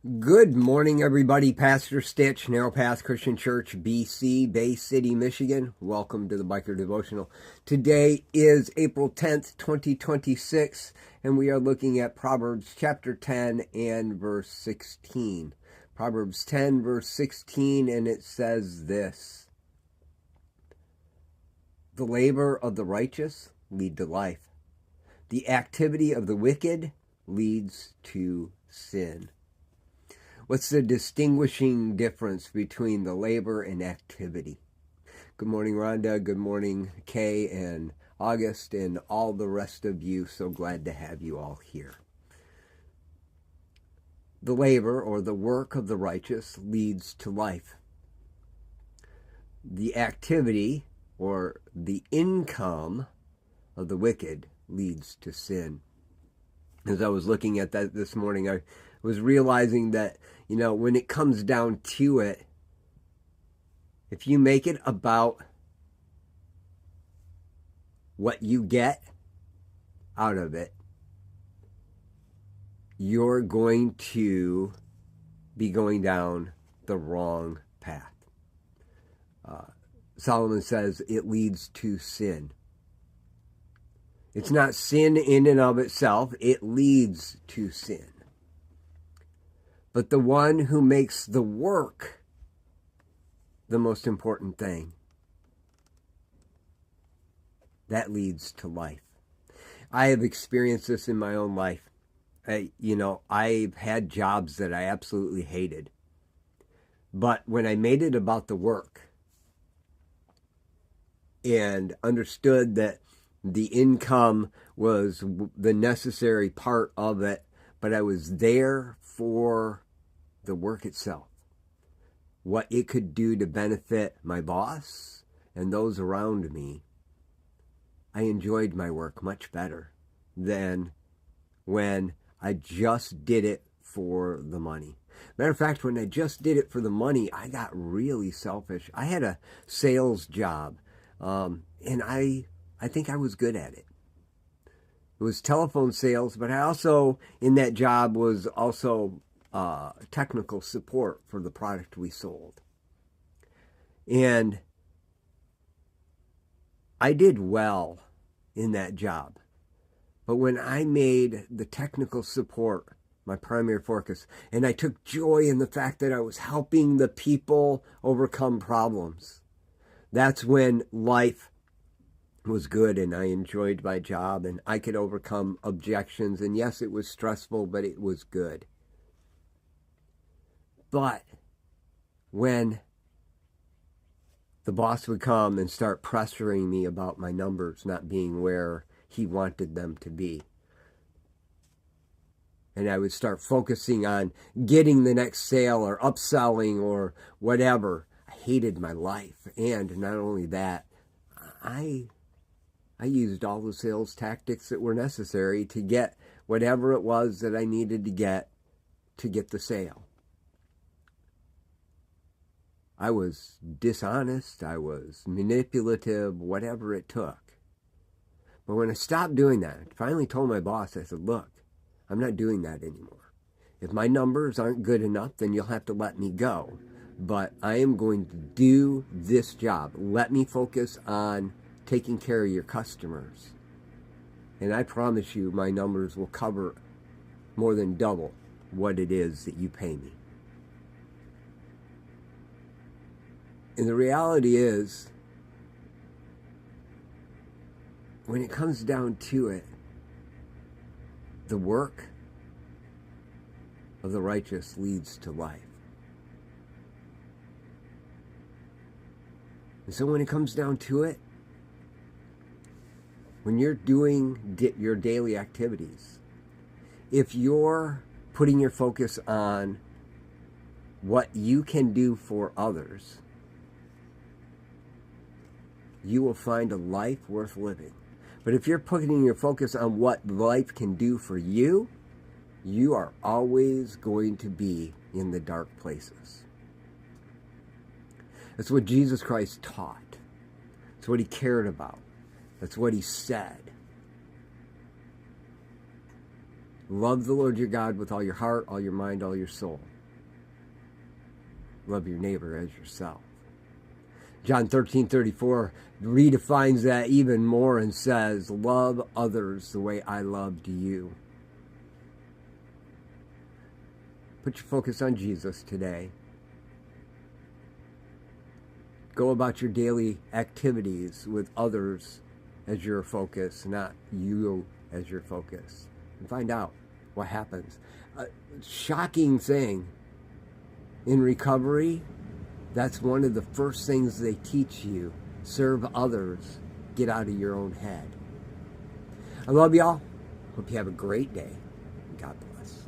Good morning, everybody. Pastor Stitch, Narrow Path Christian Church, BC, Bay City, Michigan. Welcome to the Biker Devotional. Today is April 10th, 2026, and we are looking at Proverbs chapter 10 and verse 16. Proverbs 10, verse 16, and it says this: The labor of the righteous lead to life. The activity of the wicked leads to sin. What's the distinguishing difference between the labor and activity? Good morning, Rhonda. Good morning, Kay and August and all the rest of you. So glad to have you all here. The labor or the work of the righteous leads to life. The activity or the income of the wicked leads to sin. As I was looking at that this morning, I was realizing that, when it comes down to it, if you make it about what you get out of it, you're going to be going down the wrong path. Solomon says it leads to sin. It's not sin in and of itself, it leads to sin. But the one who makes the work the most important thing, that leads to life. I have experienced this in my own life. I've had jobs that I absolutely hated. But when I made it about the work and understood that the income was the necessary part of it, but I was there for the work itself, what it could do to benefit my boss and those around me, I enjoyed my work much better than when I just did it for the money. Matter of fact, when I just did it for the money, I got really selfish. I had a sales job, and I think I was good at it. It was telephone sales, but I also, in that job, was also technical support for the product we sold. And I did well in that job. But when I made the technical support my primary focus, and I took joy in the fact that I was helping the people overcome problems, that's when life was good and I enjoyed my job and I could overcome objections. And yes, it was stressful, but it was good. But when the boss would come and start pressuring me about my numbers not being where he wanted them to be, and I would start focusing on getting the next sale or upselling or whatever, I hated my life. And not only that, I used all the sales tactics that were necessary to get whatever it was that I needed to get the sale. I was dishonest, I was manipulative, whatever it took. But when I stopped doing that, I finally told my boss, I said, look, I'm not doing that anymore. If my numbers aren't good enough, then you'll have to let me go. But I am going to do this job. Let me focus on taking care of your customers. And I promise you my numbers will cover more than double what it is that you pay me. And the reality is, when it comes down to it, the work of the righteous leads to life. And so when it comes down to it, when you're doing your daily activities, if you're putting your focus on what you can do for others, you will find a life worth living. But if you're putting your focus on what life can do for you, you are always going to be in the dark places. That's what Jesus Christ taught. That's what he cared about. That's what he said. Love the Lord your God with all your heart, all your mind, all your soul. love your neighbor as yourself. John 13:34 redefines that even more and says, love others the way I loved you. Put your focus on Jesus today. Go about your daily activities with others as your focus, not you as your focus. And find out what happens. A shocking thing in recovery, that's one of the first things they teach you. Serve others. Get out of your own head. I love y'all. Hope you have a great day. God bless.